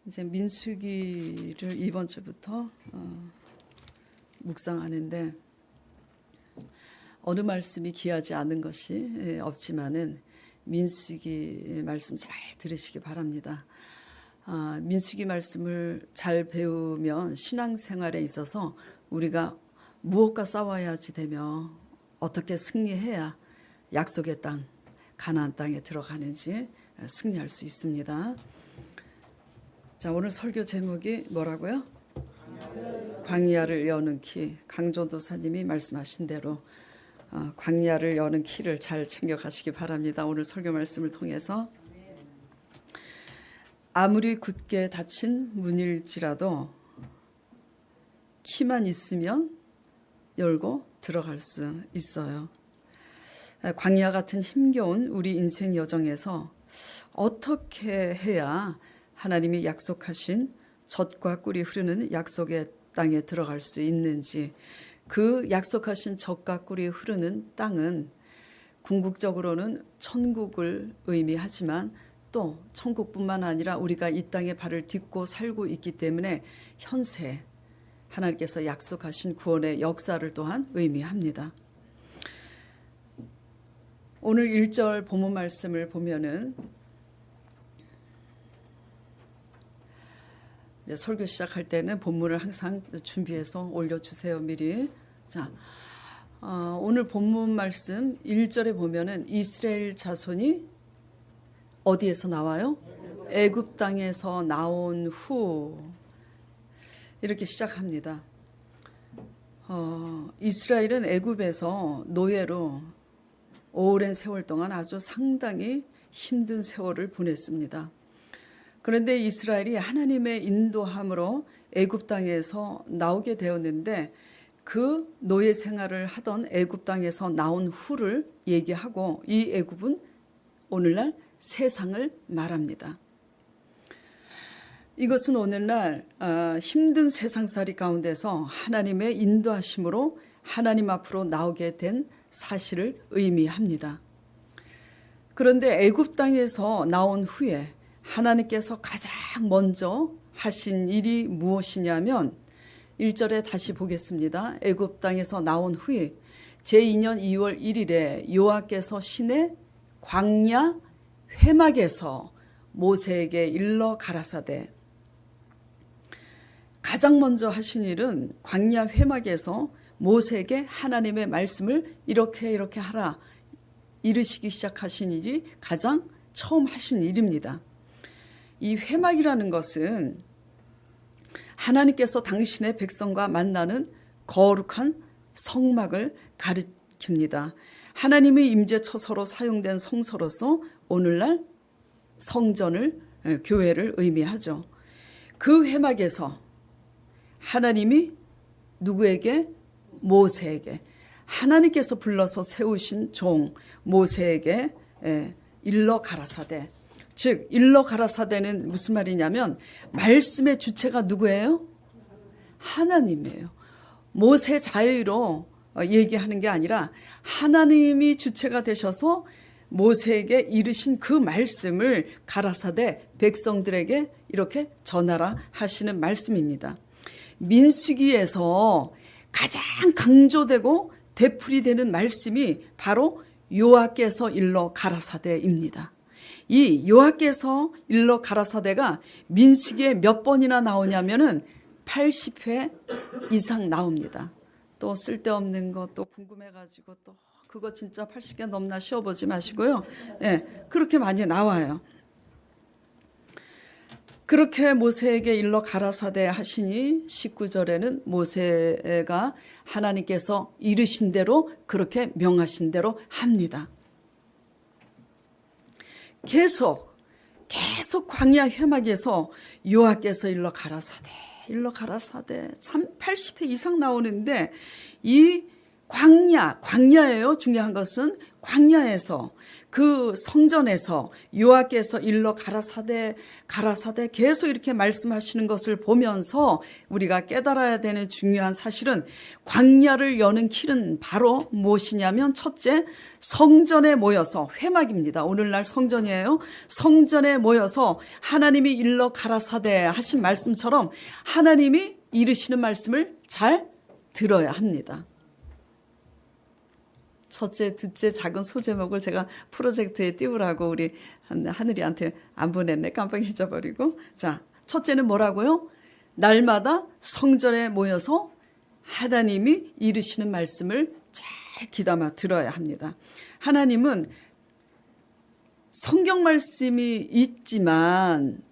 이제 민수기를 이번 주부터 묵상하는데 어느 말씀이 귀하지 않은 것이 없지만은 민수기 말씀 잘 들으시기 바랍니다. 민수기 말씀을 잘 배우면 신앙생활에 있어서 우리가 무엇과 싸워야지 되며 어떻게 승리해야 약속의 땅, 가나안 땅에 들어가는지 승리할 수 있습니다. 자, 오늘 설교 제목이 뭐라고요? 광야를 여는 키. 강조도사님이 말씀하신 대로 광야를 여는 키를 잘 챙겨가시기 바랍니다. 오늘 설교 말씀을 통해서 아무리 굳게 닫힌 문일지라도 키만 있으면 열고 들어갈 수 있어요. 광야 같은 힘겨운 우리 인생 여정에서 어떻게 해야 하나님이 약속하신 젖과 꿀이 흐르는 약속의 땅에 들어갈 수 있는지, 그 약속하신 젖과 꿀이 흐르는 땅은 궁극적으로는 천국을 의미하지만 또 천국뿐만 아니라 우리가 이 땅에 발을 딛고 살고 있기 때문에 현세 하나님께서 약속하신 구원의 역사를 또한 의미합니다. 오늘 1절 본문 말씀을 보면은 이제 설교 시작할 때는 본문을 항상 준비해서 올려주세요, 미리. 자, 오늘 본문 말씀 1절에 보면은 이스라엘 자손이 어디에서 나와요? 애굽 땅에서 나온 후 이렇게 시작합니다. 이스라엘은 애굽에서 노예로 오랜 세월 동안 아주 상당히 힘든 세월을 보냈습니다. 그런데 이스라엘이 하나님의 인도함으로 애굽 땅에서 나오게 되었는데 그 노예 생활을 하던 애굽 땅에서 나온 후를 얘기하고 이 애굽은 오늘날 세상을 말합니다. 이것은 오늘날 힘든 세상살이 가운데서 하나님의 인도하심으로 하나님 앞으로 나오게 된 사실을 의미합니다. 그런데 애굽 땅에서 나온 후에 하나님께서 가장 먼저 하신 일이 무엇이냐면 1절에 다시 보겠습니다. 애굽 땅에서 나온 후에 제2년 2월 1일에 여호와께서 시내 광야 회막에서 모세에게 일러 가라사대. 가장 먼저 하신 일은 광야 회막에서 모세에게 하나님의 말씀을 이렇게 하라 이르시기 시작하신 일이 가장 처음 하신 일입니다. 이 회막이라는 것은 하나님께서 당신의 백성과 만나는 거룩한 성막을 가리킵니다. 하나님의 임재처소로 사용된 성소로서 오늘날 성전을, 교회를 의미하죠. 그 회막에서 하나님이 누구에게? 모세에게, 하나님께서 불러서 세우신 종 모세에게 일러 가라사대. 즉 일러 가라사대는 무슨 말이냐면 말씀의 주체가 누구예요? 하나님이에요. 모세 자유로 얘기하는 게 아니라 하나님이 주체가 되셔서 모세에게 이르신 그 말씀을 가라사대 백성들에게 이렇게 전하라 하시는 말씀입니다. 민수기에서 가장 강조되고 되풀이되는 말씀이 바로 여호와께서 일러 가라사대입니다. 이 여호와께서 일러 가라사대가 민수기에 몇 번이나 나오냐면은 80회 이상 나옵니다. 또 쓸데없는 거 또 궁금해가지고 또 그거 진짜 80개 넘나 쉬어보지 마시고요. 그렇게 많이 나와요. 그렇게 모세에게 일러 가라사대 하시니 19절에는 모세가 하나님께서 이르신 대로 그렇게 명하신 대로 합니다. 계속 광야 회막에서 여호와께서 일러 가라사대 참 80회 이상 나오는데 이 광야예요. 중요한 것은 광야에서 그 성전에서 여호와께서 일러 가라사대 계속 이렇게 말씀하시는 것을 보면서 우리가 깨달아야 되는 중요한 사실은 광야를 여는 길은 바로 무엇이냐면 첫째, 성전에 모여서 회막입니다. 오늘날 성전이에요. 성전에 모여서 하나님이 일러 가라사대 하신 말씀처럼 하나님이 이르시는 말씀을 잘 들어야 합니다. 첫째, 둘째 작은 소제목을 제가 프로젝트에 띄우라고 우리 하늘이한테 안 보냈네. 깜빡 잊어버리고. 자, 첫째는 뭐라고요? 날마다 성전에 모여서 하나님이 이르시는 말씀을 잘 귀담아 들어야 합니다. 하나님은 성경 말씀이 있지만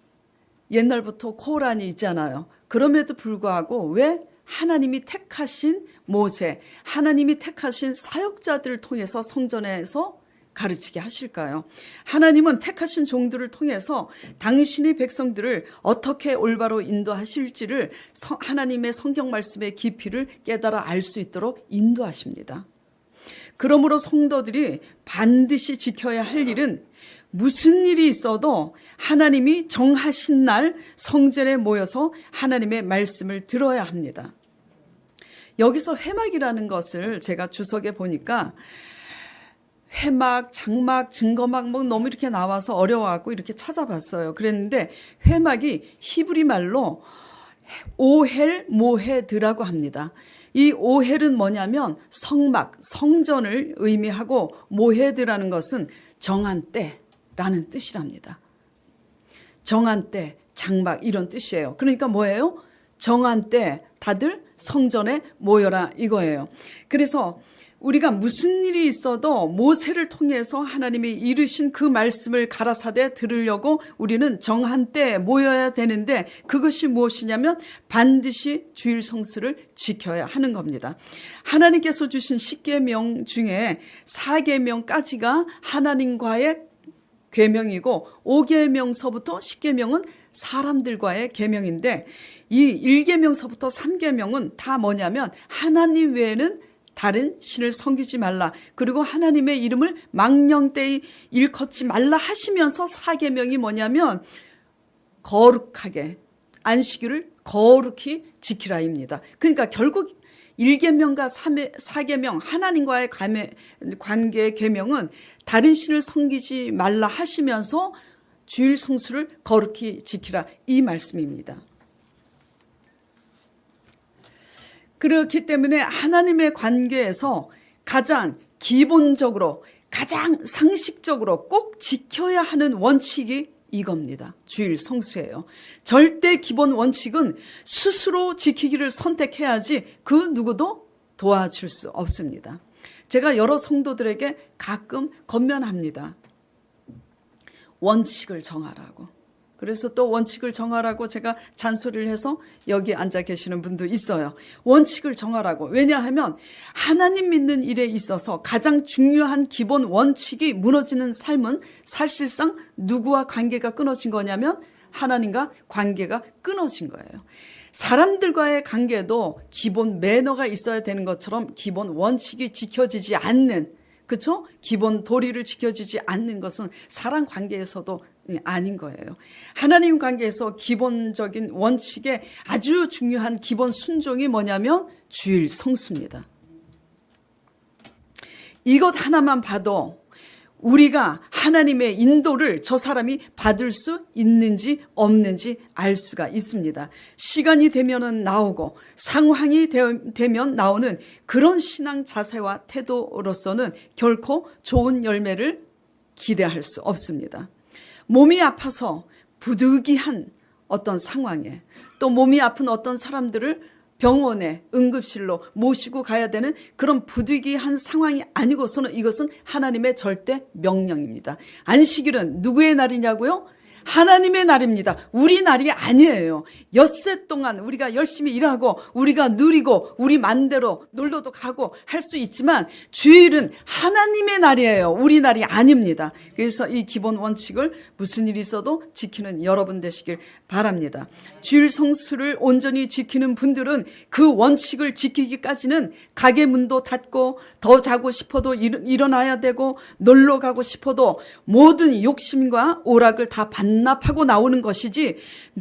옛날부터 코란이 있잖아요. 그럼에도 불구하고 왜 하나님이 택하신 모세, 하나님이 택하신 사역자들을 통해서 성전에서 가르치게 하실까요? 하나님은 택하신 종들을 통해서 당신의 백성들을 어떻게 올바로 인도하실지를 하나님의 성경 말씀의 깊이를 깨달아 알 수 있도록 인도하십니다. 그러므로 성도들이 반드시 지켜야 할 일은 무슨 일이 있어도 하나님이 정하신 날 성전에 모여서 하나님의 말씀을 들어야 합니다. 여기서 회막이라는 것을 제가 주석에 보니까 회막, 장막, 증거막 뭐 너무 이렇게 나와서 어려워갖고 이렇게 찾아봤어요. 그랬는데 회막이 히브리 말로 오헬 모헤드라고 합니다. 이 오헬은 뭐냐면 성막, 성전을 의미하고 모헤드라는 것은 정한 때라는 뜻이랍니다. 정한 때, 장막 이런 뜻이에요. 그러니까 뭐예요? 정한 때 다들 성전에 모여라 이거예요. 그래서 우리가 무슨 일이 있어도 모세를 통해서 하나님이 이르신 그 말씀을 가라사대 들으려고 우리는 정한 때에 모여야 되는데 그것이 무엇이냐면 반드시 주일 성수를 지켜야 하는 겁니다. 하나님께서 주신 10계명 중에 4계명까지가 하나님과의 계명이고 5계명서부터 10계명은 사람들과의 계명인데 이 1계명서부터 3계명은 다 뭐냐면 하나님 외에는 다른 신을 섬기지 말라. 그리고 하나님의 이름을 망령되이 일컫지 말라 하시면서 4계명이 뭐냐면 거룩하게 안식일을 거룩히 지키라입니다. 그러니까 결국 1계명과 4계명 하나님과의 관계의 계명은 다른 신을 섬기지 말라 하시면서 주일 성수를 거룩히 지키라 이 말씀입니다. 그렇기 때문에 하나님의 관계에서 가장 기본적으로 가장 상식적으로 꼭 지켜야 하는 원칙이 이겁니다. 주일 성수예요. 절대 기본 원칙은 스스로 지키기를 선택해야지 그 누구도 도와줄 수 없습니다. 제가 여러 성도들에게 가끔 권면합니다. 원칙을 정하라고. 그래서 또 원칙을 정하라고 제가 잔소리를 해서 여기 앉아 계시는 분도 있어요. 원칙을 정하라고. 왜냐하면 하나님 믿는 일에 있어서 가장 중요한 기본 원칙이 무너지는 삶은 사실상 누구와 관계가 끊어진 거냐면 하나님과 관계가 끊어진 거예요. 사람들과의 관계도 기본 매너가 있어야 되는 것처럼 기본 원칙이 지켜지지 않는, 그렇죠? 기본 도리를 지켜지지 않는 것은 사람 관계에서도 아닌 거예요. 하나님 관계에서 기본적인 원칙에 아주 중요한 기본 순종이 뭐냐면 주일 성수입니다. 이것 하나만 봐도 우리가 하나님의 인도를 저 사람이 받을 수 있는지 없는지 알 수가 있습니다. 시간이 되면은 나오고 상황이 되면 나오는 그런 신앙 자세와 태도로서는 결코 좋은 열매를 기대할 수 없습니다. 몸이 아파서 부득이한 어떤 상황에 또 몸이 아픈 어떤 사람들을 병원에 응급실로 모시고 가야 되는 그런 부득이한 상황이 아니고서는 이것은 하나님의 절대 명령입니다. 안식일은 누구의 날이냐고요? 하나님의 날입니다. 우리 날이 아니에요. 엿새 동안 우리가 열심히 일하고 우리가 누리고 우리 맘대로 놀러도 가고 할 수 있지만 주일은 하나님의 날이에요. 우리 날이 아닙니다. 그래서 이 기본 원칙을 무슨 일이 있어도 지키는 여러분 되시길 바랍니다. 주일 성수를 온전히 지키는 분들은 그 원칙을 지키기까지는 가게 문도 닫고 더 자고 싶어도 일어나야 되고 놀러 가고 싶어도 모든 욕심과 오락을 다 반납하고 나오는 것이지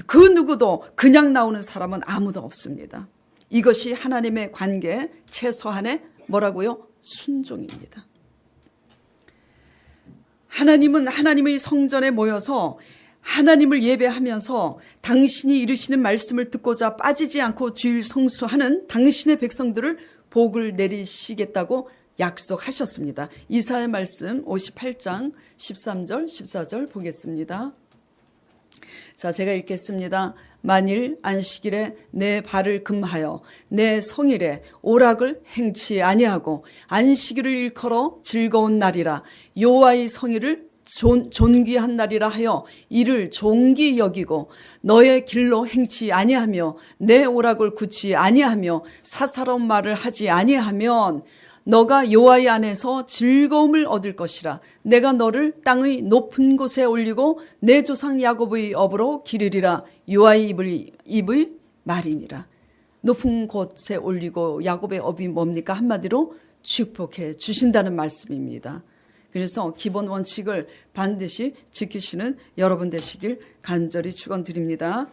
그 누구도 그냥 나오는 사람은 아무도 없습니다. 이것이 하나님의 관계 최소한의 뭐라고요? 순종입니다. 하나님은 하나님의 성전에 모여서 하나님을 예배하면서 당신이 이루시는 말씀을 듣고자 빠지지 않고 주일 성수하는 당신의 백성들을 복을 내리시겠다고 약속하셨습니다. 이사야 말씀 58장 13절 14절 보겠습니다. 자, 제가 읽겠습니다. 만일 안식일에 내 발을 금하여 내 성일에 오락을 행치 아니하고 안식일을 일컬어 즐거운 날이라 여호와의 성일을 존귀한 날이라 하여 이를 존귀 여기고 너의 길로 행치 아니하며 내 오락을 굳지 아니하며 사사로운 말을 하지 아니하면 너가 여호와의 안에서 즐거움을 얻을 것이라. 내가 너를 땅의 높은 곳에 올리고 내 조상 야곱의 업으로 기르리라. 여호와의 입의 말이니라. 높은 곳에 올리고 야곱의 업이 뭡니까? 한마디로 축복해 주신다는 말씀입니다. 그래서 기본 원칙을 반드시 지키시는 여러분 되시길 간절히 축원드립니다.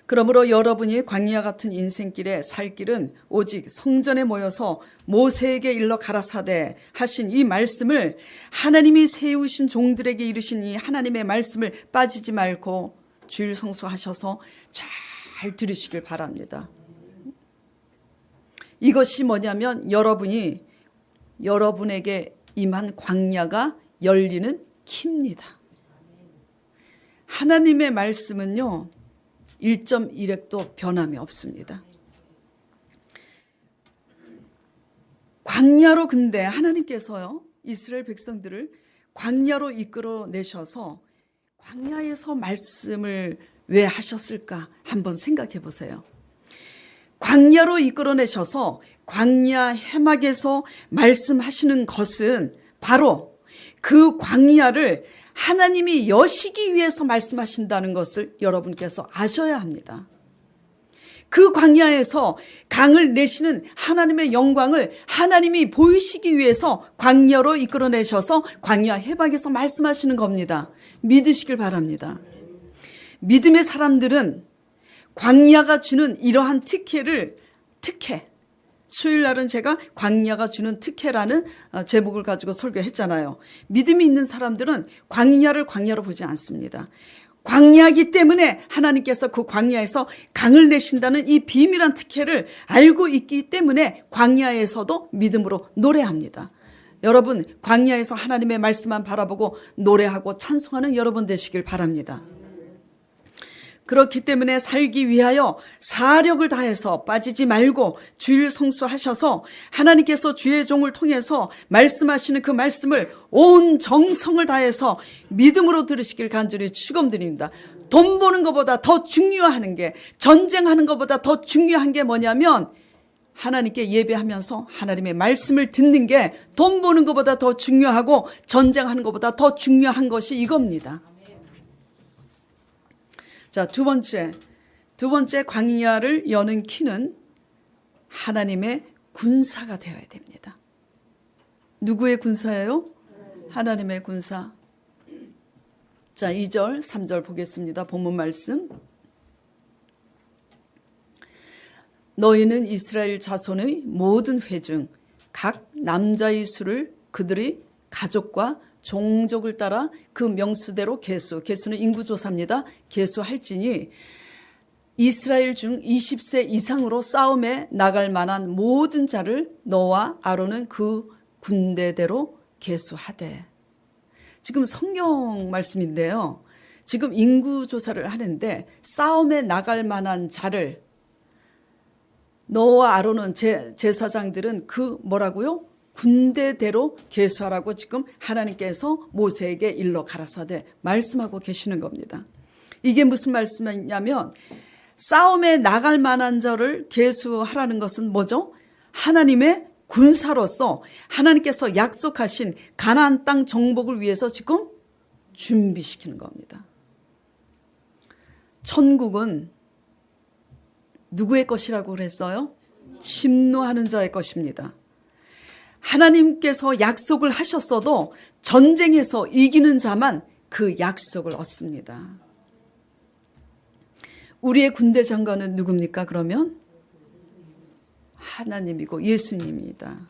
그러므로 여러분이 광야 같은 인생길에 살 길은 오직 성전에 모여서 모세에게 일러 가라사대 하신 이 말씀을 하나님이 세우신 종들에게 이르신 이 하나님의 말씀을 빠지지 말고 주일 성수하셔서 잘 들으시길 바랍니다. 이것이 뭐냐면 여러분에게 임한 광야가 열리는 키입니다. 하나님의 말씀은요 1.1획도 변함이 없습니다. 광야로 근데 하나님께서요 이스라엘 백성들을 광야로 이끌어내셔서 광야에서 말씀을 왜 하셨을까 한번 생각해 보세요. 광야로 이끌어내셔서 광야 해막에서 말씀하시는 것은 바로 그 광야를 하나님이 여시기 위해서 말씀하신다는 것을 여러분께서 아셔야 합니다. 그 광야에서 강을 내시는 하나님의 영광을 하나님이 보이시기 위해서 광야로 이끌어내셔서 광야 해박에서 말씀하시는 겁니다. 믿으시길 바랍니다. 믿음의 사람들은 광야가 주는 이러한 특혜, 수요일날은 제가 광야가 주는 특혜라는 제목을 가지고 설교했잖아요. 믿음이 있는 사람들은 광야를 광야로 보지 않습니다. 광야이기 때문에 하나님께서 그 광야에서 강을 내신다는 이 비밀한 특혜를 알고 있기 때문에 광야에서도 믿음으로 노래합니다. 여러분 광야에서 하나님의 말씀만 바라보고 노래하고 찬송하는 여러분 되시길 바랍니다. 그렇기 때문에 살기 위하여 사력을 다해서 빠지지 말고 주일 성수하셔서 하나님께서 주의 종을 통해서 말씀하시는 그 말씀을 온 정성을 다해서 믿음으로 들으시길 간절히 축원드립니다. 돈 버는 것보다 더 중요한 게 전쟁하는 것보다 더 중요한 게 뭐냐면 하나님께 예배하면서 하나님의 말씀을 듣는 게 돈 버는 것보다 더 중요하고 전쟁하는 것보다 더 중요한 것이 이겁니다. 자, 두 번째 광야를 여는 키는 하나님의 군사가 되어야 됩니다. 누구의 군사예요? 하나님의 군사. 자, 2절, 3절 보겠습니다. 본문 말씀. 너희는 이스라엘 자손의 모든 회중 각 남자의 수를 그들의 가족과 종족을 따라 그 명수대로 계수는 인구조사입니다. 계수할지니 이스라엘 중 20세 이상으로 싸움에 나갈 만한 모든 자를 너와 아론은 그 군대대로 계수하되. 지금 성경 말씀인데요. 지금 인구조사를 하는데 싸움에 나갈 만한 자를 너와 아론은 제사장들은 그 뭐라고요? 군대대로 계수하라고 지금 하나님께서 모세에게 일러 가라사대 말씀하고 계시는 겁니다. 이게 무슨 말씀이냐면 싸움에 나갈 만한 자를 계수하라는 것은 뭐죠? 하나님의 군사로서 하나님께서 약속하신 가나안 땅 정복을 위해서 지금 준비시키는 겁니다. 천국은 누구의 것이라고 그랬어요? 침노하는 자의 것입니다. 하나님께서 약속을 하셨어도 전쟁에서 이기는 자만 그 약속을 얻습니다. 우리의 군대 장관은 누굽니까? 그러면 하나님이고 예수님입니다.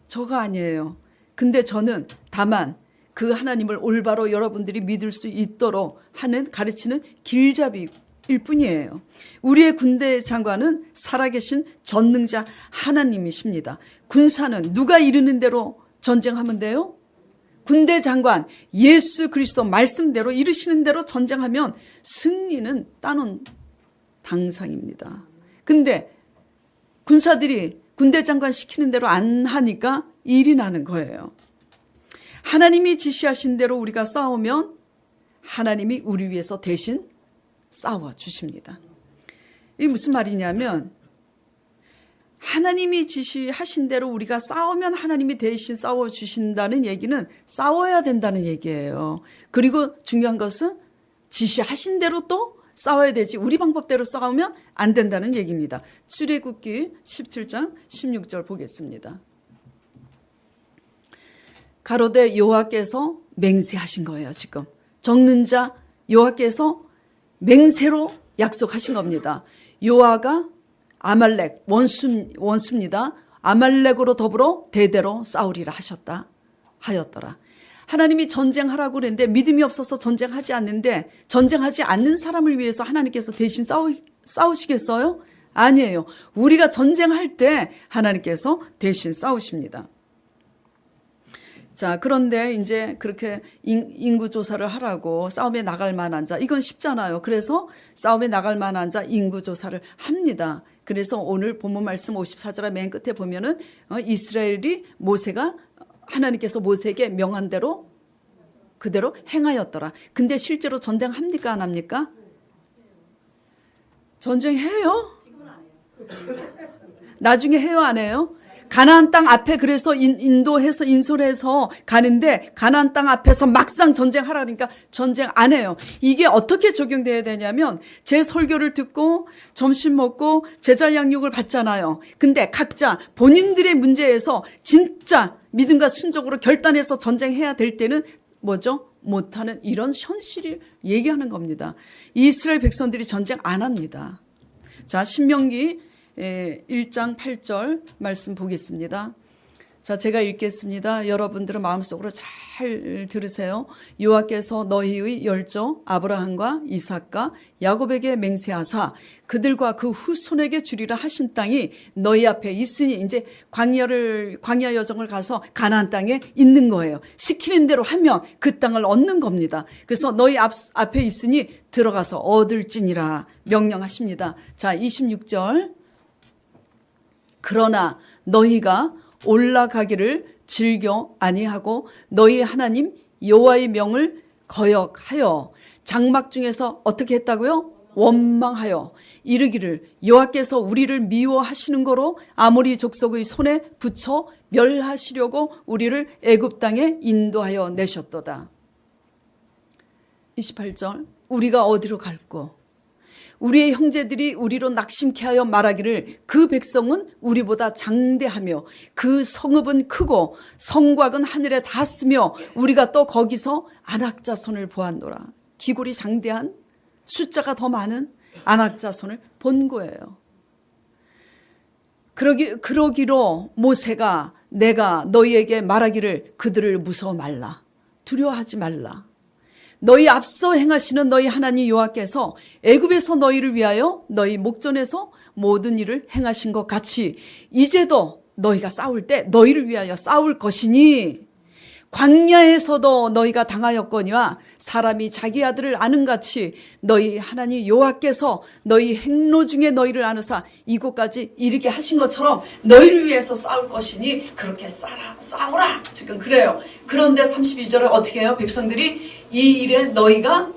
저가 아니에요. 근데 저는 다만 그 하나님을 올바로 여러분들이 믿을 수 있도록 하는 가르치는 길잡이일 뿐이에요. 우리의 군대 장관은 살아계신 전능자 하나님이십니다. 군사는 누가 이르는 대로 전쟁하면 돼요? 군대 장관 예수 그리스도 말씀대로 이르시는 대로 전쟁하면 승리는 따놓은 당상입니다. 근데 군사들이 군대 장관 시키는 대로 안 하니까 일이 나는 거예요. 하나님이 지시하신 대로 우리가 싸우면 하나님이 우리 위해서 대신 싸워주십니다. 이게 무슨 말이냐면 하나님이 지시하신 대로 우리가 싸우면 하나님이 대신 싸워주신다는 얘기는 싸워야 된다는 얘기예요. 그리고 중요한 것은 지시하신 대로 또 싸워야 되지 우리 방법대로 싸우면 안 된다는 얘기입니다. 출애굽기 17장 16절 보겠습니다. 가로되 여호와께서 맹세하신 거예요. 지금 적는 자 여호와께서 맹세로 약속하신 겁니다. 여호와가 아말렉 원수입니다. 아말렉으로 더불어 대대로 싸우리라 하였더라. 하나님이 전쟁하라고 그랬는데 믿음이 없어서 전쟁하지 않는데 전쟁하지 않는 사람을 위해서 하나님께서 대신 싸우시겠어요? 아니에요. 우리가 전쟁할 때 하나님께서 대신 싸우십니다. 자, 그런데 이제 그렇게 인구 조사를 하라고 싸움에 나갈 만한 자, 이건 쉽잖아요. 그래서 싸움에 나갈 만한 자 인구 조사를 합니다. 그래서 오늘 본문 말씀 54절 맨 끝에 보면은 이스라엘이 하나님께서 모세에게 명한 대로 그대로 행하였더라. 근데 실제로 전쟁합니까? 안 합니까? 전쟁해요? 나중에 해요? 안 해요? 가나안 땅 앞에 그래서 인도해서 인솔해서 가는데 가나안 땅 앞에서 막상 전쟁하라니까 전쟁 안 해요. 이게 어떻게 적용돼야 되냐면 제 설교를 듣고 점심 먹고 제자 양육을 받잖아요. 근데 각자 본인들의 문제에서 진짜 믿음과 순종으로 결단해서 전쟁해야 될 때는 뭐죠? 못하는 이런 현실을 얘기하는 겁니다. 이스라엘 백성들이 전쟁 안 합니다. 자, 신명기 1장 8절 말씀 보겠습니다. 자, 제가 읽겠습니다. 여러분들은 마음속으로 잘 들으세요. 여호와께서 너희의 열조 아브라함과 이삭과 야곱에게 맹세하사 그들과 그 후손에게 주리라 하신 땅이 너희 앞에 있으니 이제 광야 여정을 가서 가나안 땅에 있는 거예요. 시키는 대로 하면 그 땅을 얻는 겁니다. 그래서 너희 앞에 있으니 들어가서 얻을지니라 명령하십니다. 자, 26절. 그러나 너희가 올라가기를 즐겨 아니하고 너희 하나님 여호와의 명을 거역하여 장막 중에서 어떻게 했다고요? 원망하여 이르기를 여호와께서 우리를 미워하시는 거로 아모리 족속의 손에 붙여 멸하시려고 우리를 애굽 땅에 인도하여 내셨도다. 28절. 우리가 어디로 갈꼬? 우리의 형제들이 우리로 낙심케 하여 말하기를 그 백성은 우리보다 장대하며 그 성읍은 크고 성곽은 하늘에 닿았으며 우리가 또 거기서 안악자손을 보았노라. 기골이 장대한 숫자가 더 많은 안악자손을 본 거예요. 그러기로 모세가 내가 너희에게 말하기를 그들을 무서워 말라. 두려워하지 말라. 너희 앞서 행하시는 너희 하나님 여호와께서 애굽에서 너희를 위하여 너희 목전에서 모든 일을 행하신 것 같이 이제도 너희가 싸울 때 너희를 위하여 싸울 것이니 광야에서도 너희가 당하였거니와 사람이 자기 아들을 아는 같이 너희 하나님 여호와께서 너희 행로 중에 너희를 아느사 이곳까지 이르게 하신 것처럼 너희를 위해서 싸울 것이니 그렇게 싸우라. 지금 그래요. 그런데 32절에 어떻게 해요? 백성들이 이 일에 너희가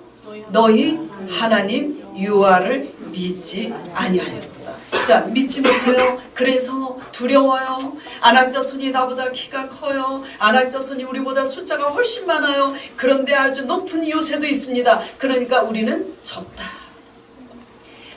너희 하나님 여호와를 믿지 아니하였도다. 자, 믿지 못해요. 그래서 두려워요. 아낙자손이 나보다 키가 커요. 아낙자손이 우리보다 숫자가 훨씬 많아요. 그런데 아주 높은 요새도 있습니다. 그러니까 우리는 졌다.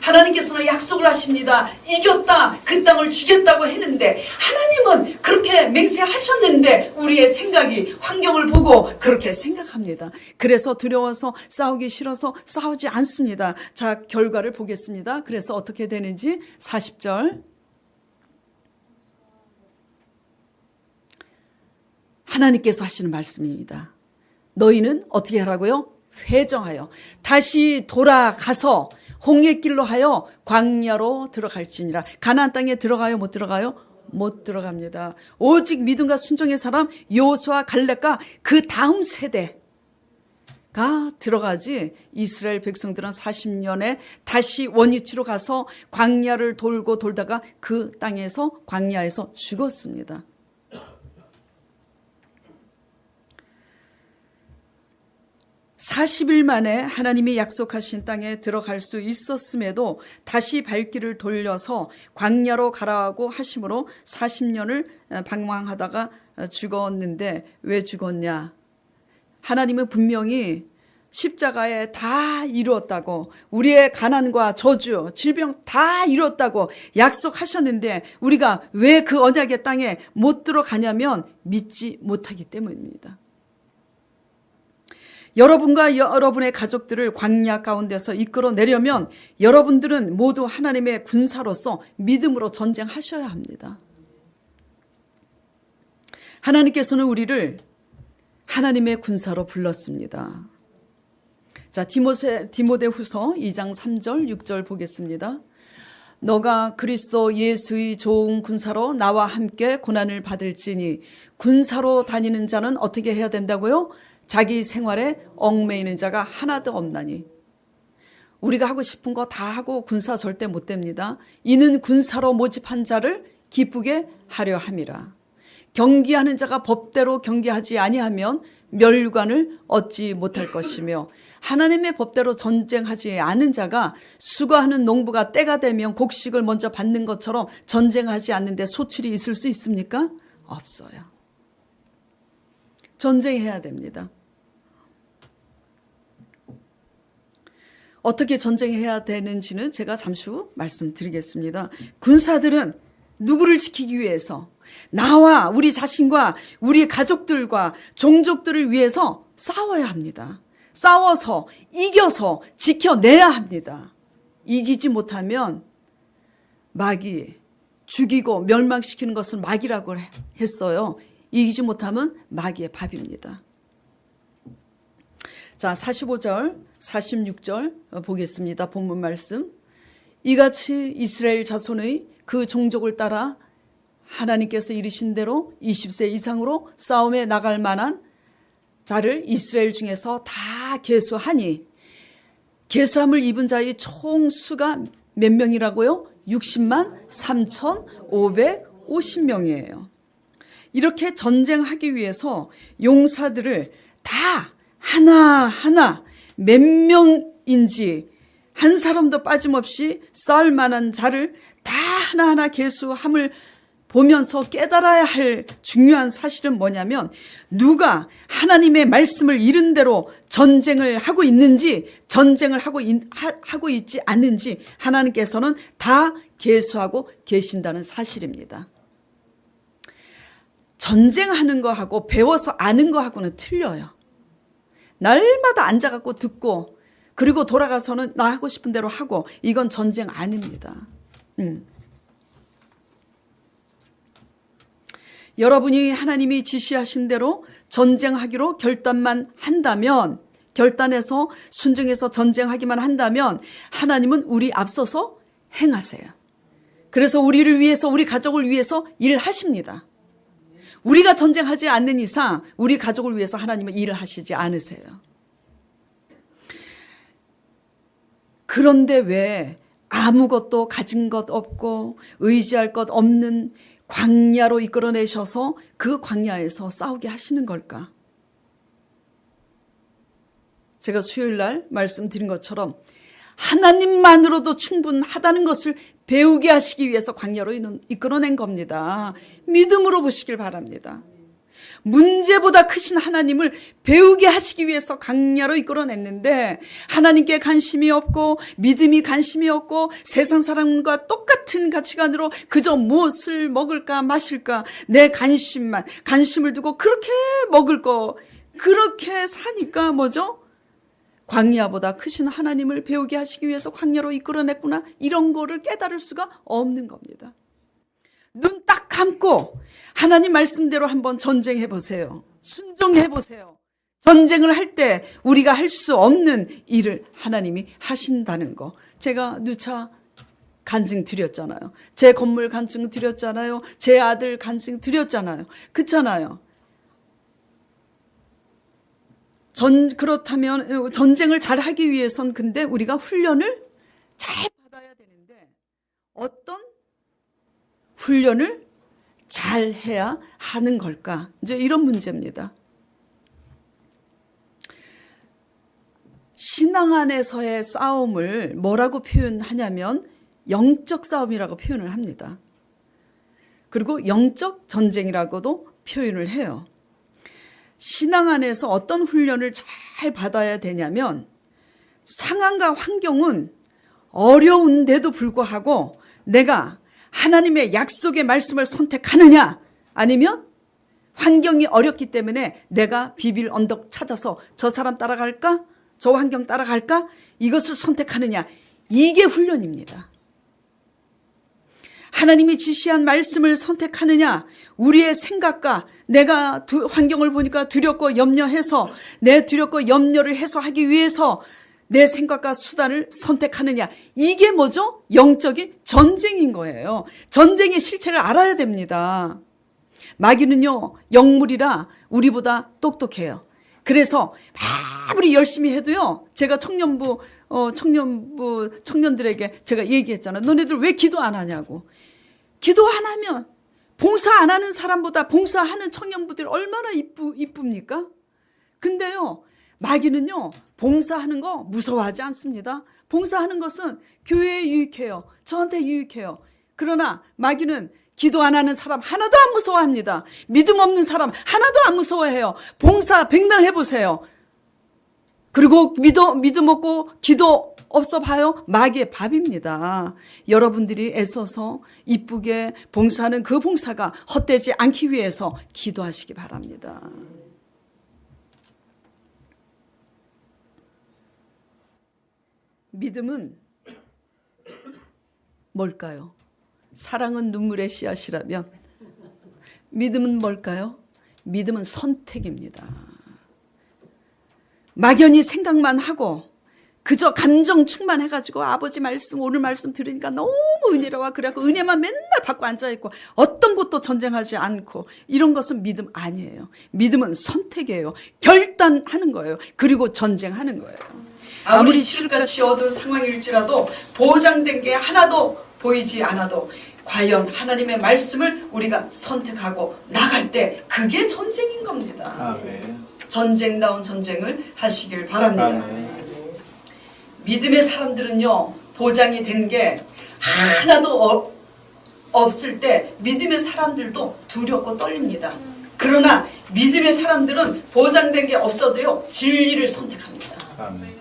하나님께서는 약속을 하십니다. 이겼다. 그 땅을 주겠다고 했는데 하나님은 그렇게 맹세하셨는데 우리의 생각이 환경을 보고 그렇게 생각합니다. 그래서 두려워서 싸우기 싫어서 싸우지 않습니다. 자, 결과를 보겠습니다. 그래서 어떻게 되는지 40절. 하나님께서 하시는 말씀입니다. 너희는 어떻게 하라고요? 회정하여 다시 돌아가서 홍해길로 하여 광야로 들어갈지니라. 가나안 땅에 들어가요? 못 들어가요? 못 들어갑니다. 오직 믿음과 순종의 사람 여호수아 갈렙과 그 다음 세대가 들어가지 이스라엘 백성들은 40년에 다시 원위치로 가서 광야를 돌고 돌다가 그 땅에서 광야에서 죽었습니다. 40일 만에 하나님이 약속하신 땅에 들어갈 수 있었음에도 다시 발길을 돌려서 광야로 가라고 하심으로 40년을 방황하다가 죽었는데 왜 죽었냐? 하나님은 분명히 십자가에 다 이루었다고, 우리의 가난과 저주, 질병 다 이루었다고 약속하셨는데 우리가 왜 그 언약의 땅에 못 들어가냐면 믿지 못하기 때문입니다. 여러분과 여러분의 가족들을 광야 가운데서 이끌어내려면 여러분들은 모두 하나님의 군사로서 믿음으로 전쟁하셔야 합니다. 하나님께서는 우리를 하나님의 군사로 불렀습니다. 자, 디모데후서 2장 3절 6절 보겠습니다. 너가 그리스도 예수의 좋은 군사로 나와 함께 고난을 받을지니, 군사로 다니는 자는 어떻게 해야 된다고요? 자기 생활에 얽매이는 자가 하나도 없나니. 우리가 하고 싶은 거 다 하고 군사 절대 못 됩니다. 이는 군사로 모집한 자를 기쁘게 하려 함이라. 경기하는 자가 법대로 경기하지 아니하면 멸관을 얻지 못할 것이며, 하나님의 법대로 전쟁하지 않은 자가 수고하는 농부가 때가 되면 곡식을 먼저 받는 것처럼 전쟁하지 않는데 소출이 있을 수 있습니까? 없어요. 전쟁해야 됩니다. 어떻게 전쟁해야 되는지는 제가 잠시 후 말씀드리겠습니다. 군사들은 누구를 지키기 위해서? 나와 우리 자신과 우리 가족들과 종족들을 위해서 싸워야 합니다. 싸워서 이겨서 지켜내야 합니다. 이기지 못하면 마귀, 죽이고 멸망시키는 것을 마귀라고 했어요. 이기지 못하면 마귀의 밥입니다. 자, 45절, 46절 보겠습니다. 본문 말씀. 이같이 이스라엘 자손의 그 종족을 따라 하나님께서 이르신 대로 20세 이상으로 싸움에 나갈 만한 자를 이스라엘 중에서 다 계수하니, 계수함을 입은 자의 총 수가 몇 명이라고요? 60만 3,550명이에요. 이렇게 전쟁하기 위해서 용사들을 다 하나하나 몇 명인지 한 사람도 빠짐없이 싸울 만한 자를 다 하나하나 계수함을 보면서 깨달아야 할 중요한 사실은 뭐냐면, 누가 하나님의 말씀을 이른 대로 전쟁을 하고 있는지, 전쟁을 하고 있지 않는지 하나님께서는 다 계수하고 계신다는 사실입니다. 전쟁하는 거하고 배워서 아는 거하고는 틀려요. 날마다 앉아갖고 듣고 그리고 돌아가서는 나 하고 싶은 대로 하고, 이건 전쟁 아닙니다. 여러분이 하나님이 지시하신 대로 전쟁하기로 결단만 한다면, 결단해서 순종해서 전쟁하기만 한다면 하나님은 우리 앞서서 행하세요. 그래서 우리를 위해서, 우리 가족을 위해서 일하십니다. 우리가 전쟁하지 않는 이상 우리 가족을 위해서 하나님은 일을 하시지 않으세요. 그런데 왜 아무것도 가진 것 없고 의지할 것 없는 광야로 이끌어내셔서 그 광야에서 싸우게 하시는 걸까? 제가 수요일 날 말씀드린 것처럼 하나님만으로도 충분하다는 것을 배우게 하시기 위해서 광야로 이끌어낸 겁니다. 믿음으로 보시길 바랍니다. 문제보다 크신 하나님을 배우게 하시기 위해서 광야로 이끌어냈는데 관심이 관심이 없고 믿음이 관심이 없고 세상 사람과 똑같은 가치관으로 그저 무엇을 먹을까 마실까 내 관심을 두고 그렇게 먹을 거 그렇게 사니까 뭐죠? 광야보다 크신 하나님을 배우게 하시기 위해서 광야로 이끌어냈구나. 이런 거를 깨달을 수가 없는 겁니다. 눈 딱 감고 하나님 말씀대로 한번 전쟁해 보세요. 순종해 보세요. 전쟁을 할 때 우리가 할 수 없는 일을 하나님이 하신다는 거. 제가 누차 간증 드렸잖아요. 제 건물 간증 드렸잖아요. 제 아들 간증 드렸잖아요. 그렇잖아요. 그렇다면 전쟁을 잘 하기 위해선 근데 우리가 훈련을 잘 받아야 되는데 어떤 훈련을 잘 해야 하는 걸까? 이제 이런 문제입니다. 신앙 안에서의 싸움을 뭐라고 표현하냐면 영적 싸움이라고 표현을 합니다. 그리고 영적 전쟁이라고도 표현을 해요. 신앙 안에서 어떤 훈련을 잘 받아야 되냐면 상황과 환경은 어려운데도 불구하고 내가 하나님의 약속의 말씀을 선택하느냐 아니면 환경이 어렵기 때문에 내가 비빌 언덕 찾아서 저 사람 따라갈까? 저 환경 따라갈까? 이것을 선택하느냐 이게 훈련입니다. 하나님이 지시한 말씀을 선택하느냐 우리의 생각과 내가 환경을 보니까 두렵고 염려해서 내 두렵고 염려를 해소하기 위해서 내 생각과 수단을 선택하느냐 이게 뭐죠? 영적인 전쟁인 거예요. 전쟁의 실체를 알아야 됩니다. 마귀는요 영물이라 우리보다 똑똑해요. 그래서 아무리 열심히 해도요 제가 청년들에게 제가 얘기했잖아요. 너네들 왜 기도 안 하냐고. 기도 안 하면 봉사 안 하는 사람보다 봉사하는 청년부들 얼마나 이쁩니까? 근데요 마귀는요 봉사하는 거 무서워하지 않습니다. 봉사하는 것은 교회에 유익해요. 저한테 유익해요. 그러나 마귀는 기도 안 하는 사람 하나도 안 무서워합니다. 믿음 없는 사람 하나도 안 무서워해요. 봉사 백날 해보세요. 그리고 믿음 없고 기도 없어 봐요. 마귀의 밥입니다. 여러분들이 애써서 이쁘게 봉사하는 그 봉사가 헛되지 않기 위해서 기도하시기 바랍니다. 믿음은 뭘까요? 사랑은 눈물의 씨앗이라면 믿음은 뭘까요? 믿음은 선택입니다. 막연히 생각만 하고 그저 감정 충만해가지고 아버지 말씀 오늘 말씀 들으니까 너무 은혜로워 그래갖고 은혜만 맨날 받고 앉아있고 어떤 것도 전쟁하지 않고 이런 것은 믿음 아니에요. 믿음은 선택이에요. 결단하는 거예요. 그리고 전쟁하는 거예요. 아무리 칠흑같이 어두운 상황일지라도 보장된 게 하나도 보이지 않아도 과연 하나님의 말씀을 우리가 선택하고 나갈 때 그게 전쟁인 겁니다. 아멘. 전쟁다운 전쟁을 하시길 바랍니다. 아멘. 믿음의 사람들은요 보장이 된 게 하나도 없을 때 믿음의 사람들도 두렵고 떨립니다. 그러나 믿음의 사람들은 보장된 게 없어도요 진리를 선택합니다. 아멘.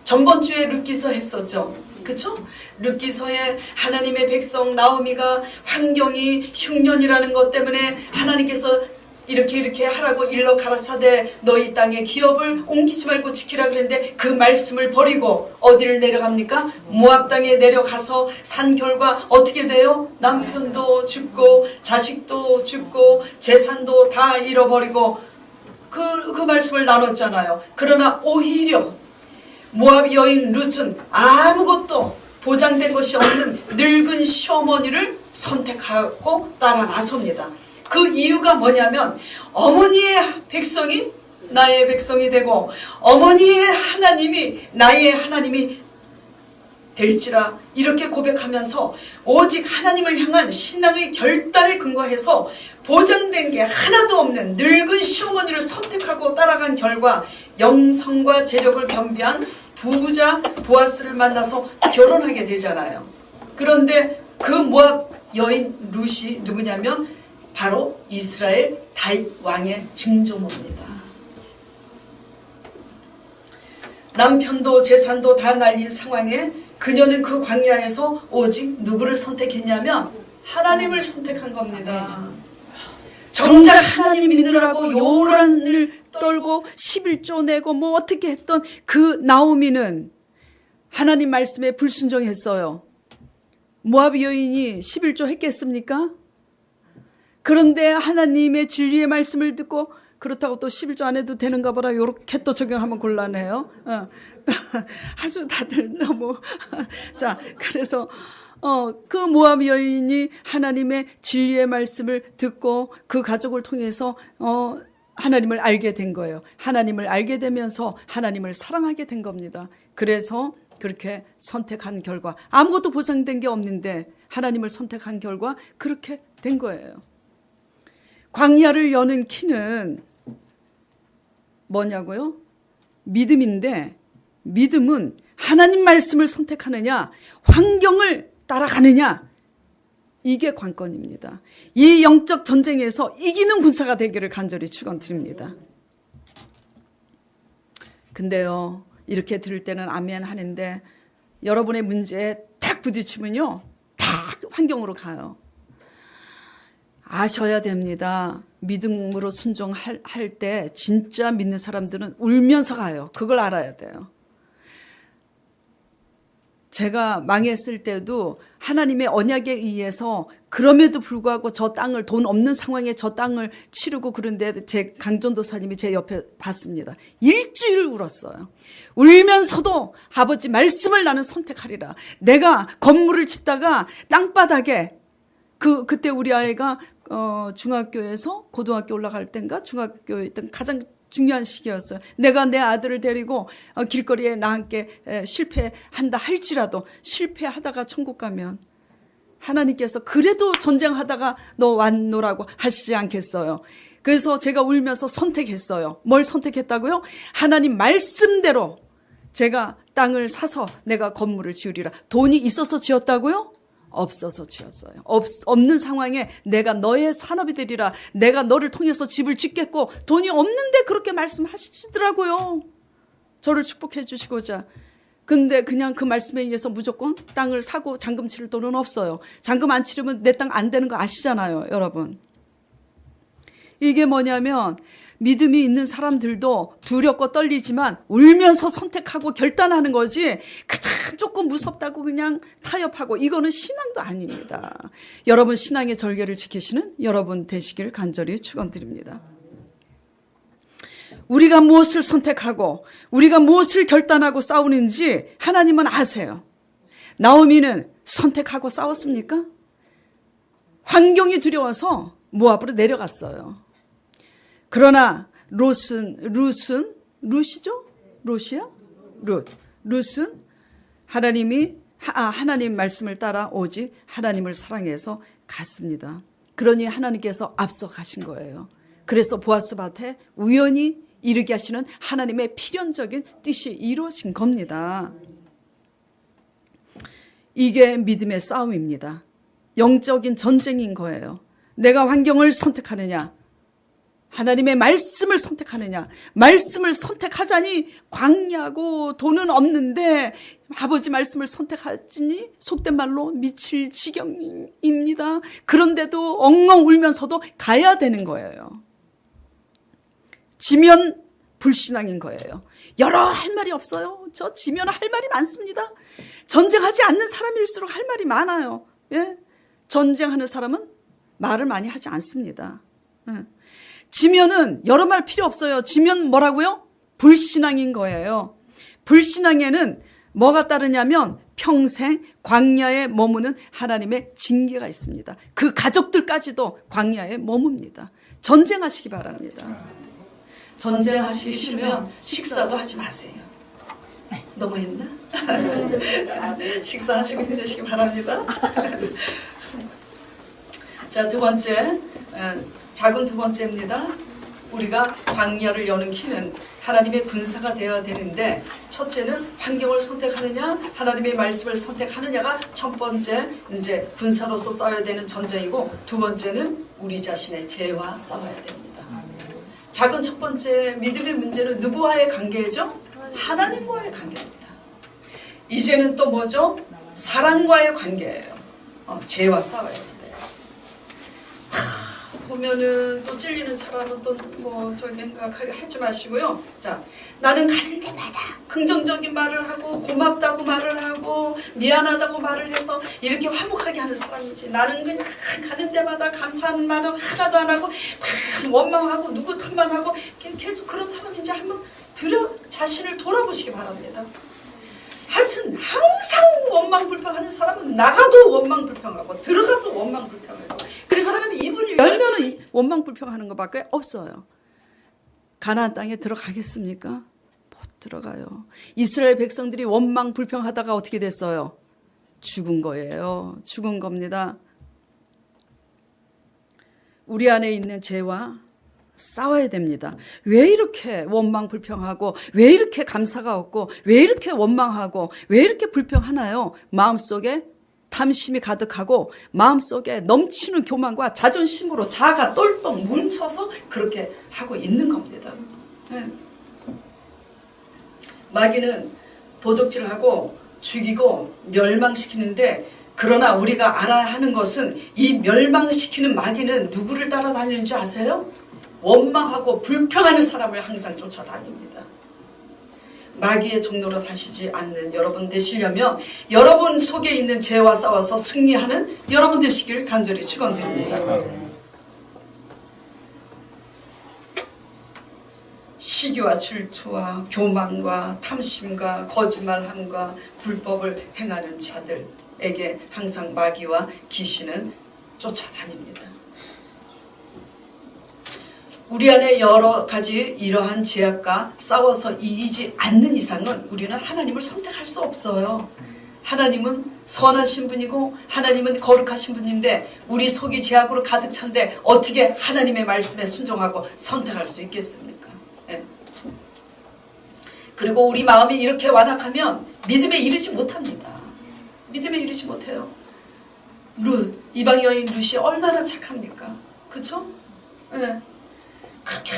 전번 주에 룻기서 했었죠. 그렇죠? 룻기서에 하나님의 백성 나오미가 환경이 흉년이라는 것 때문에 하나님께서 이렇게 하라고 일러 가라사대 너희 땅에 기업을 옮기지 말고 지키라 그랬는데 그 말씀을 버리고 어디를 내려갑니까? 모압 땅에 내려가서 산 결과 어떻게 돼요? 남편도 죽고 자식도 죽고 재산도 다 잃어버리고 그 말씀을 나눴잖아요. 그러나 오히려 모압 여인 룻은 아무것도 보장된 것이 없는 늙은 시어머니를 선택하고 따라 나섭니다. 그 이유가 뭐냐면 어머니의 백성이 나의 백성이 되고 어머니의 하나님이 나의 하나님이 될지라 이렇게 고백하면서 오직 하나님을 향한 신앙의 결단에 근거해서 보장된 게 하나도 없는 늙은 시어머니를 선택하고 따라간 결과 영성과 재력을 겸비한 부자 보아스를 만나서 결혼하게 되잖아요. 그런데 그 모압 여인 룻이 누구냐면 바로 이스라엘 다윗 왕의 증조모입니다. 남편도 재산도 다 날린 상황에 그녀는 그 광야에서 오직 누구를 선택했냐면 하나님을 선택한 겁니다. 정작 하나님 믿으라고 요란을 떨고 11조 내고 뭐 어떻게 했던 그 나오미는 하나님 말씀에 불순종했어요. 모압 여인이 11조 했겠습니까? 그런데 하나님의 진리의 말씀을 듣고 그렇다고 또 11조 안 해도 되는가 보라 이렇게 또 적용하면 곤란해요. 아주 다들 너무 자 그래서 그 모압 여인이 하나님의 진리의 말씀을 듣고 그 가족을 통해서 하나님을 알게 된 거예요. 하나님을 알게 되면서 하나님을 사랑하게 된 겁니다. 그래서 그렇게 선택한 결과 아무것도 보장된 게 없는데 하나님을 선택한 결과 그렇게 된 거예요. 광야를 여는 키는 뭐냐고요? 믿음인데 믿음은 하나님 말씀을 선택하느냐 환경을 따라가느냐 이게 관건입니다. 이 영적 전쟁에서 이기는 군사가 되기를 간절히 축원드립니다. 근데요 이렇게 들을 때는 아멘 하는데 여러분의 문제에 탁 부딪히면요 탁 환경으로 가요. 아셔야 됩니다. 믿음으로 순종할 때 진짜 믿는 사람들은 울면서 가요. 그걸 알아야 돼요. 제가 망했을 때도 하나님의 언약에 의해서 그럼에도 불구하고 저 땅을 돈 없는 상황에 저 땅을 치르고 그런데 제 강전도사님이 제 옆에 봤습니다. 일주일 울었어요. 울면서도 아버지 말씀을 나는 선택하리라. 내가 건물을 짓다가 땅바닥에 그때 우리 아이가 중학교에서 고등학교 올라갈 땐가 중학교에 있던 가장 중요한 시기였어요. 내가 내 아들을 데리고 길거리에 나와 함께 실패한다 할지라도 실패하다가 천국 가면 하나님께서 그래도 전쟁하다가 너 왔노라고 하시지 않겠어요. 그래서 제가 울면서 선택했어요. 뭘 선택했다고요? 하나님 말씀대로 제가 땅을 사서 내가 건물을 지으리라. 돈이 있어서 지었다고요? 없어서 지었어요. 없는 상황에 내가 너의 산업이 되리라. 내가 너를 통해서 집을 짓겠고 돈이 없는데 그렇게 말씀하시더라고요. 저를 축복해 주시고자. 근데 그냥 그 말씀에 의해서 무조건 땅을 사고 잔금 치를 돈은 없어요. 잔금 안 치르면 내 땅 안 되는 거 아시잖아요, 여러분. 이게 뭐냐면 믿음이 있는 사람들도 두렵고 떨리지만 울면서 선택하고 결단하는 거지 그냥 조금 무섭다고 그냥 타협하고 이거는 신앙도 아닙니다. 여러분 신앙의 절개를 지키시는 여러분 되시길 간절히 축원드립니다. 우리가 무엇을 선택하고 우리가 무엇을 결단하고 싸우는지 하나님은 아세요. 나오미는 선택하고 싸웠습니까? 환경이 두려워서 모압으로 내려갔어요. 그러나 룻이죠? 룻이야? 룻은 하나님 말씀을 따라 오직 하나님을 사랑해서 갔습니다. 그러니 하나님께서 앞서 가신 거예요. 그래서 보아스 밭에 우연히 이르게 하시는 하나님의 필연적인 뜻이 이루어진 겁니다. 이게 믿음의 싸움입니다. 영적인 전쟁인 거예요. 내가 환경을 선택하느냐 하나님의 말씀을 선택하느냐. 말씀을 선택하자니 광야고 돈은 없는데 아버지 말씀을 선택하자니 속된 말로 미칠 지경입니다. 그런데도 엉엉 울면서도 가야 되는 거예요. 지면 불신앙인 거예요. 여러 할 말이 없어요. 저 지면 할 말이 많습니다. 전쟁하지 않는 사람일수록 할 말이 많아요. 예? 전쟁하는 사람은 말을 많이 하지 않습니다. 예. 지면은 여러 말 필요 없어요. 지면 뭐라고요? 불신앙인 거예요. 불신앙에는 뭐가 따르냐면 평생 광야에 머무는 하나님의 징계가 있습니다. 그 가족들까지도 광야에 머뭅니다. 전쟁하시기 바랍니다. 전쟁하시기 싫으면 식사도 하지 마세요. 너무했나? 식사하시고 힘내시기 바랍니다. 자, 두 번째, 작은 두 번째입니다. 우리가 광야를 여는 키는 하나님의 군사가 되어야 되는데, 첫째는 환경을 선택하느냐, 하나님의 말씀을 선택하느냐가 첫 번째 이제 군사로서 싸워야 되는 전쟁이고, 두 번째는 우리 자신의 죄와 싸워야 됩니다. 작은 첫 번째 믿음의 문제는 누구와의 관계죠? 하나님과의 관계입니다. 이제는 또 뭐죠? 사랑과의 관계예요. 죄와 싸워야지 돼요. 보면은 또 찔리는 사람은 또 뭐 저기 생각하지 마시고요. 자, 나는 가는 데마다 긍정적인 말을 하고 고맙다고 말을 하고 미안하다고 말을 해서 이렇게 화목하게 하는 사람이지, 나는 그냥 가는 데마다 감사하는 말을 하나도 안 하고 원망하고 누구 탓만 하고 계속 그런 사람인지 한번 자신을 돌아보시기 바랍니다. 하여튼 항상 원망불평하는 사람은 나가도 원망불평하고 들어가도 원망불평하고, 그 사람이 입을 열면은 원망불평하는 것밖에 없어요. 가나안 땅에 들어가겠습니까? 못 들어가요. 이스라엘 백성들이 원망불평하다가 어떻게 됐어요? 죽은 거예요. 죽은 겁니다. 우리 안에 있는 죄와 싸워야 됩니다. 왜 이렇게 원망불평하고, 왜 이렇게 감사가 없고, 왜 이렇게 원망하고, 왜 이렇게 불평하나요? 마음속에 탐심이 가득하고 마음속에 넘치는 교만과 자존심으로 자아가 똘똘 뭉쳐서 그렇게 하고 있는 겁니다. 네. 마귀는 도적질을 하고 죽이고 멸망시키는데, 그러나 우리가 알아야 하는 것은 이 멸망시키는 마귀는 누구를 따라다니는지 아세요? 원망하고 불평하는 사람을 항상 쫓아다닙니다. 마귀의 종로로 다시지 않는 여러분 되시려면 여러분 속에 있는 죄와 싸워서 승리하는 여러분 되시길 간절히 축원드립니다. 시기와 질투와 교만과 탐심과 거짓말함과 불법을 행하는 자들에게 항상 마귀와 귀신은 쫓아다닙니다. 우리 안에 여러 가지 이러한 제약과 싸워서 이기지 않는 이상은 우리는 하나님을 선택할 수 없어요. 하나님은 선하신 분이고 하나님은 거룩하신 분인데 우리 속이 제약으로 가득 찬데 어떻게 하나님의 말씀에 순종하고 선택할 수 있겠습니까? 네. 그리고 우리 마음이 이렇게 완악하면 믿음에 이르지 못합니다. 믿음에 이르지 못해요. 이방 여인 룻이 얼마나 착합니까? 그렇죠? 네. 그렇게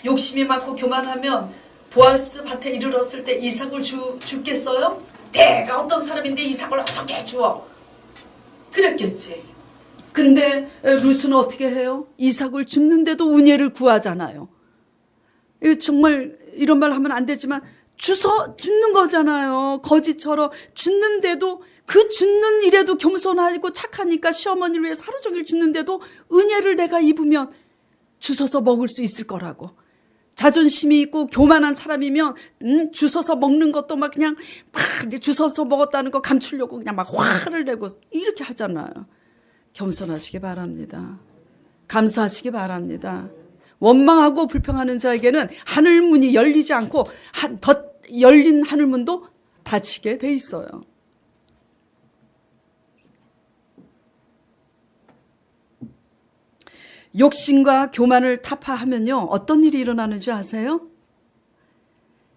욕심이 많고 교만하면 보아스 밭에 이르렀을 때 이삭을 줬겠어요? 내가 어떤 사람인데 이삭을 어떻게 주어? 그랬겠지. 근데 룻은 어떻게 해요? 이삭을 줍는데도 은혜를 구하잖아요. 정말 이런 말 하면 안 되지만 주는 거잖아요. 거지처럼 줍는데도, 그 줍는 일에도 겸손하고 착하니까 시어머니를 위해서 하루 종일 줍는데도 은혜를 내가 입으면 주워서 먹을 수 있을 거라고. 자존심이 있고 교만한 사람이면 주워서 먹는 것도 막 그냥 막 주워서 먹었다는 거 감추려고 그냥 막 화를 내고 이렇게 하잖아요. 겸손하시기 바랍니다. 감사하시기 바랍니다. 원망하고 불평하는 자에게는 하늘문이 열리지 않고 더 열린 하늘문도 닫히게 돼 있어요. 욕심과 교만을 타파하면요, 어떤 일이 일어나는 줄 아세요?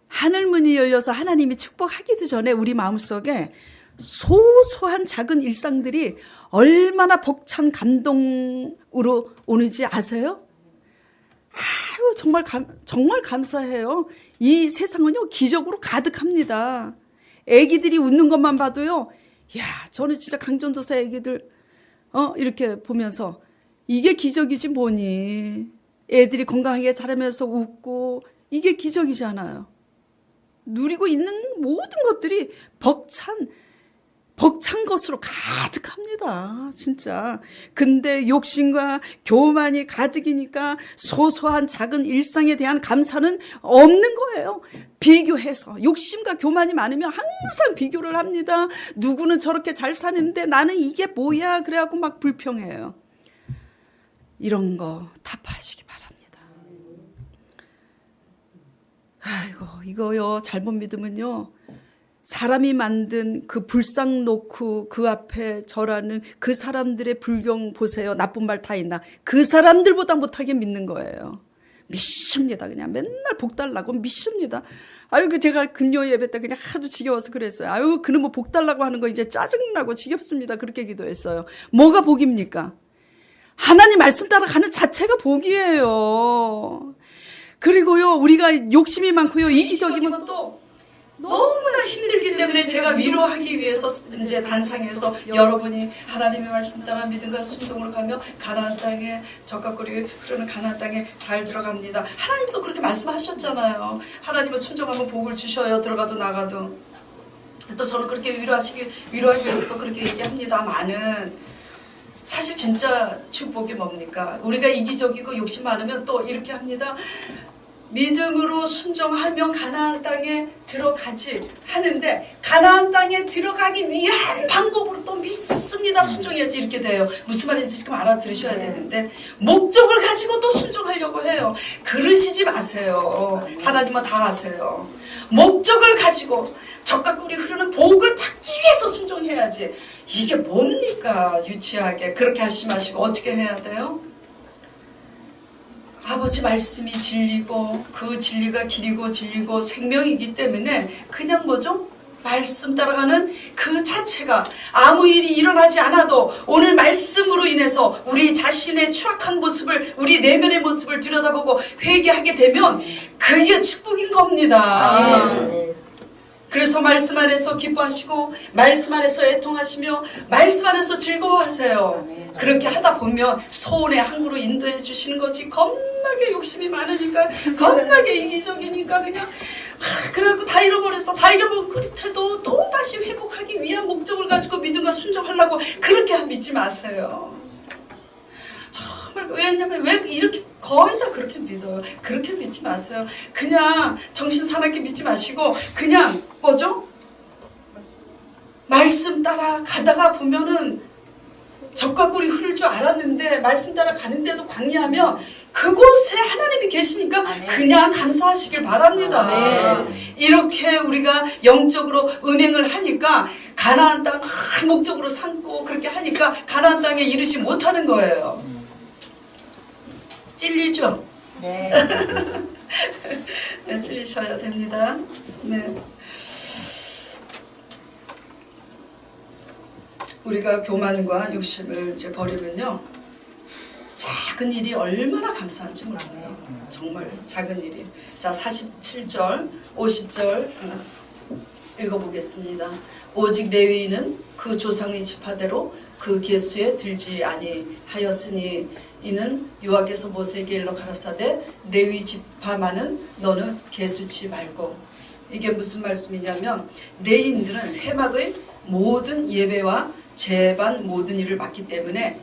하늘문이 열려서 하나님이 축복하기도 전에 우리 마음속에 소소한 작은 일상들이 얼마나 벅찬 감동으로 오는지 아세요? 아유, 정말 감사해요. 이 세상은요, 기적으로 가득합니다. 애기들이 웃는 것만 봐도요, 야, 저는 진짜 강전도사 애기들 이렇게 보면서 이게 기적이지 뭐니. 애들이 건강하게 자라면서 웃고 이게 기적이잖아요. 누리고 있는 모든 것들이 벅찬 벅찬 것으로 가득합니다. 진짜. 근데 욕심과 교만이 가득이니까 소소한 작은 일상에 대한 감사는 없는 거예요. 비교해서 욕심과 교만이 많으면 항상 비교를 합니다. 누구는 저렇게 잘 사는데 나는 이게 뭐야 그래갖고 막 불평해요. 이런 거 타파하시기 바랍니다. 아이고 이거요 잘못 믿으면요 사람이 만든 그 불상 놓고 그 앞에 절하는 그 사람들의 불경 보세요. 나쁜 말 다 있나. 그 사람들보다 못하게 믿는 거예요. 믿습니다. 그냥 맨날 복 달라고 믿습니다. 아유 제가 금요 예배 때 그냥 하도 지겨워서 그랬어요. 아유 그는 뭐 복 달라고 하는 거 이제 짜증나고 지겹습니다. 그렇게 기도했어요. 뭐가 복입니까? 하나님 말씀 따라 가는 자체가 복이에요. 그리고요 우리가 욕심이 많고요 이기적이면 또 너무나 힘들기 때문에 제가 위로하기 위해서 이제 단상에서 여러분이 하나님의 말씀 따라 믿음과 순종으로 가며 가나안 땅에 젖과 꿀이 흐르는 가나안 땅에 잘 들어갑니다. 하나님도 그렇게 말씀하셨잖아요. 하나님은 순종하면 복을 주셔요. 들어가도 나가도. 또 저는 그렇게 위로하기 위해서 또 그렇게 얘기합니다만은 사실 진짜 축복이 뭡니까? 우리가 이기적이고 욕심 많으면 또 이렇게 합니다. 믿음으로 순종하면 가나안 땅에 들어가지 하는데 가나안 땅에 들어가기 위한 방법으로 또 믿습니다. 순종해야지 이렇게 돼요. 무슨 말인지 지금 알아들으셔야 되는데 목적을 가지고 또 순종하려고 해요. 그러시지 마세요. 하나님은 다 아세요. 목적을 가지고 젖과 꿀이 흐르는 복을 받기 위해서 순종해야지. 이게 뭡니까 유치하게 그렇게 하지 마시고 어떻게 해야 돼요? 아버지 말씀이 진리고 그 진리가 길이고 진리고 생명이기 때문에 그냥 뭐죠? 말씀 따라가는 그 자체가 아무 일이 일어나지 않아도 오늘 말씀으로 인해서 우리 자신의 추악한 모습을 우리 내면의 모습을 들여다보고 회개하게 되면 그게 축복인 겁니다. 그래서 말씀 안에서 기뻐하시고 말씀 안에서 애통하시며 말씀 안에서 즐거워하세요. 그렇게 하다 보면 소원의 항구로 인도해 주시는 거지. 겁나게 욕심이 많으니까 겁나게 이기적이니까 그냥 그래갖고 다 잃어버렸어. 다 잃어버린 그릇해도 또 다시 회복하기 위한 목적을 가지고 믿음과 순종하려고 그렇게 믿지 마세요. 정말 왜냐면 왜 이렇게 거의 다 그렇게 믿어요. 그렇게 믿지 마세요. 그냥 정신 사납게 믿지 마시고 그냥 뭐죠? 말씀 따라 가다가 보면은 젖과 꿀이 흐를 줄 알았는데 말씀 따라 가는데도 광야하면 그곳에 하나님이 계시니까 그냥 감사하시길 바랍니다. 이렇게 우리가 영적으로 음행을 하니까 가나안 땅 큰 목적으로 삼고 그렇게 하니까 가나안 땅에 이르지 못하는 거예요. 찔리죠? 네. 네, 찔리셔야 됩니다. 네. 우리가 교만과 욕심을 이제 버리면요, 작은 일이 얼마나 감사한지 몰라요. 정말 작은 일이. 자, 47절, 50절 읽어보겠습니다. 오직 레위인은 그 조상의 지파대로 그 계수에 들지 아니하였으니 이는 여호와께서 모세에게 일러 가라사대 레위 지파만은 너는 계수치 말고. 이게 무슨 말씀이냐면 레위인들은 회막의 모든 예배와 제반 모든 일을 맡기 때문에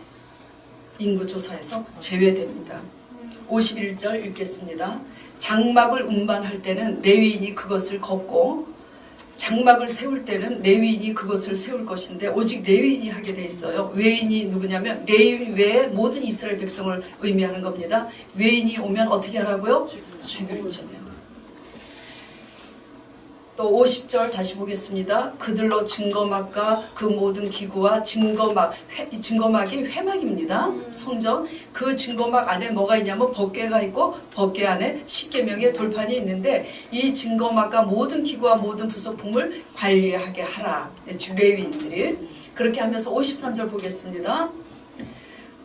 인구조사에서 제외됩니다. 51절 읽겠습니다. 장막을 운반할 때는 레위인이 그것을 걷고 장막을 세울 때는 레위인이 그것을 세울 것인데 오직 레위인이 하게 돼 있어요. 외인이 누구냐면 레위 외의 모든 이스라엘 백성을 의미하는 겁니다. 외인이 오면 어떻게 하라고요? 죽일지며. 또 50절 다시 보겠습니다. 그들로 증거막과 그 모든 기구와 증거막이 회막입니다. 성전. 그 증거막 안에 뭐가 있냐면 법궤가 있고 법궤 안에 십계명의 돌판이 있는데 이 증거막과 모든 기구와 모든 부속품을 관리하게 하라. 레위인들이 그렇게 하면서 53절 보겠습니다.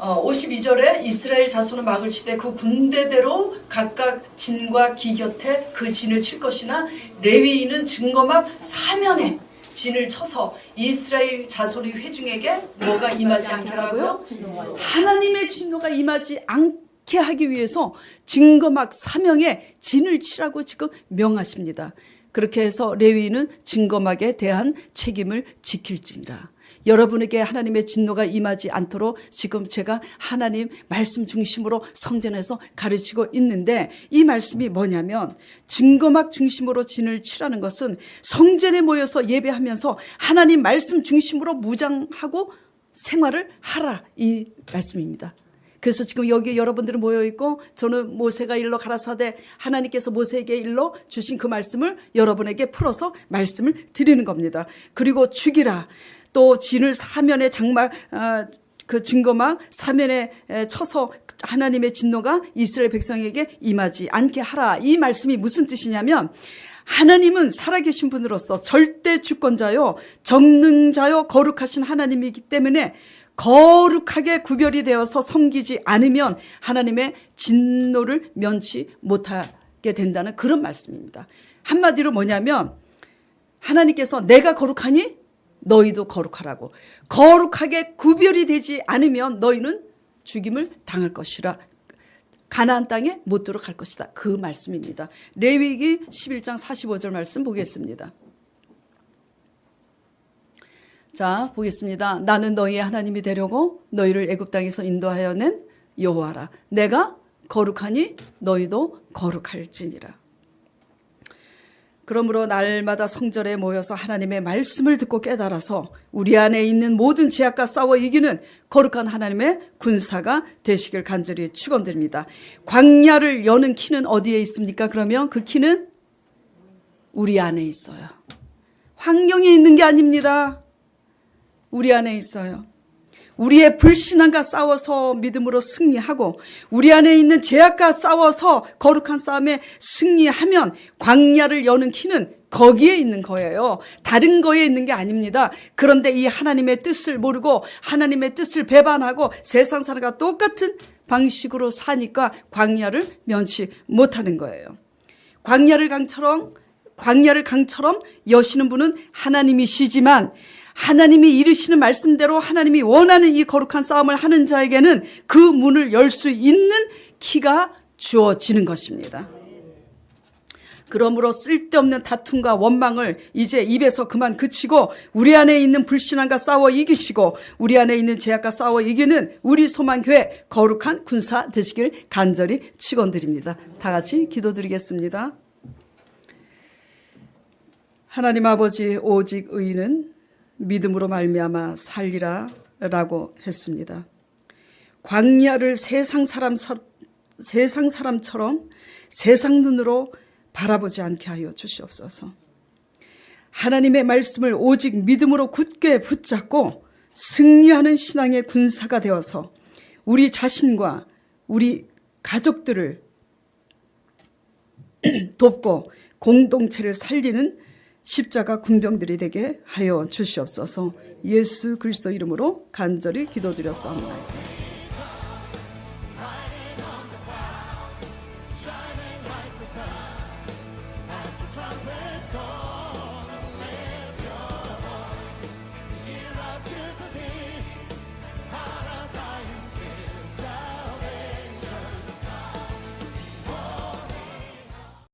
52절에 이스라엘 자손은 막을 치되 그 군대대로 각각 진과 기 곁에 그 진을 칠 것이나 레위인은 증거막 사면에 진을 쳐서 이스라엘 자손의 회중에게 뭐가 임하지 않게 하라고요? 하나님의 진노가 임하지 않게 하기 위해서 증거막 사면에 진을 치라고 지금 명하십니다. 그렇게 해서 레위인은 진검하게 대한 책임을 지킬지니라. 여러분에게 하나님의 진노가 임하지 않도록 지금 제가 하나님 말씀 중심으로 성전에서 가르치고 있는데, 이 말씀이 뭐냐면 진검학 중심으로 진을 치라는 것은 성전에 모여서 예배하면서 하나님 말씀 중심으로 무장하고 생활을 하라, 이 말씀입니다. 그래서 지금 여기 여러분들은 모여있고 저는 모세가 일러 가라사대 하나님께서 모세에게 일러 주신 그 말씀을 여러분에게 풀어서 말씀을 드리는 겁니다. 그리고 죽이라. 또 진을 사면에 장막 그 증거막 사면에 쳐서 하나님의 진노가 이스라엘 백성에게 임하지 않게 하라. 이 말씀이 무슨 뜻이냐면 하나님은 살아계신 분으로서 절대 주권자요 전능자요 거룩하신 하나님이기 때문에 거룩하게 구별이 되어서 섬기지 않으면 하나님의 진노를 면치 못하게 된다는 그런 말씀입니다. 한마디로 뭐냐면 하나님께서 내가 거룩하니 너희도 거룩하라고, 거룩하게 구별이 되지 않으면 너희는 죽임을 당할 것이라, 가나안 땅에 못 들어갈 것이다, 그 말씀입니다. 레위기 11장 45절 말씀 보겠습니다. 자, 보겠습니다. 나는 너희의 하나님이 되려고 너희를 애굽 땅에서 인도하여 낸 여호와라. 내가 거룩하니 너희도 거룩할지니라. 그러므로 날마다 성전에 모여서 하나님의 말씀을 듣고 깨달아서 우리 안에 있는 모든 죄악과 싸워 이기는 거룩한 하나님의 군사가 되시길 간절히 축원드립니다. 광야를 여는 키는 어디에 있습니까? 그러면 그 키는 우리 안에 있어요. 환경에 있는 게 아닙니다. 우리 안에 있어요. 우리의 불신앙과 싸워서 믿음으로 승리하고 우리 안에 있는 죄악과 싸워서 거룩한 싸움에 승리하면 광야를 여는 키는 거기에 있는 거예요. 다른 거에 있는 게 아닙니다. 그런데 이 하나님의 뜻을 모르고 하나님의 뜻을 배반하고 세상 사람과 똑같은 방식으로 사니까 광야를 면치 못하는 거예요. 광야를 강처럼 여시는 분은 하나님이시지만 하나님이 이르시는 말씀대로 하나님이 원하는 이 거룩한 싸움을 하는 자에게는 그 문을 열 수 있는 키가 주어지는 것입니다. 그러므로 쓸데없는 다툼과 원망을 이제 입에서 그만 그치고 우리 안에 있는 불신앙과 싸워 이기시고 우리 안에 있는 죄악과 싸워 이기는 우리 소망교회 거룩한 군사 되시길 간절히 축원드립니다. 다 같이 기도드리겠습니다. 하나님 아버지, 오직 의인은 믿음으로 말미암아 살리라 라고 했습니다. 광야를 세상 사람처럼 세상 눈으로 바라보지 않게 하여 주시옵소서. 하나님의 말씀을 오직 믿음으로 굳게 붙잡고 승리하는 신앙의 군사가 되어서 우리 자신과 우리 가족들을 돕고 공동체를 살리는 십자가 군병들이 되게 하여 주시옵소서. 예수 그리스도 이름으로 간절히 기도드렸사옵나이다. trumpet call.